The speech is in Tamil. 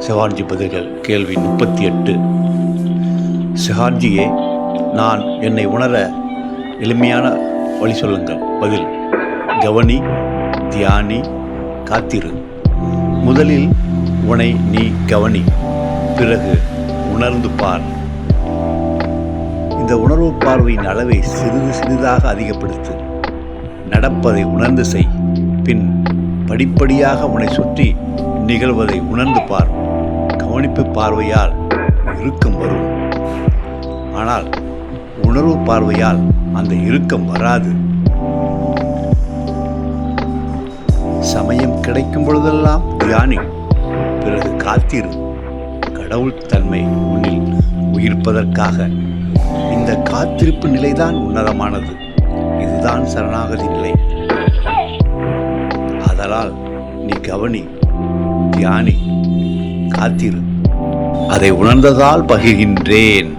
செஹான்ஜி பதில்கள். கேள்வி 38. செஹான்ஜியே, நான் என்னை உணர எளிமையான வழி சொல்லுங்கள். பதில்: கவனி, தியானி, காத்திரு. முதலில் உன்னை நீ கவனி, பிறகு உணர்ந்து பார். இந்த உணர்வு பார்வையின் அளவை சிறிது சிறிதாக அதிகப்படுத்து. நடப்பதை உணர்ந்து செய். பின் படிப்படியாக உன்னை சுற்றி நிகழ்வதை உணர்ந்து பார். கவனிப்பு பார்வையால் இறுக்கம் வரும், ஆனால் உணர்வு பார்வையால் அந்த இறுக்கம் வராது. சமயம் கிடைக்கும் பொழுதெல்லாம் தியானி, பிறகு காத்திரு. கடவுள் தன்மை உன்னில் உயிர்ப்பதற்காக இந்த காத்திருப்பு நிலைதான் உன்னதமானது. இதுதான் சரணாகதி நிலை. ஆதலால் நீ கவனி, தியானி, காத்திரு. அதை உணர்ந்ததால் பகிர்கின்றேன்.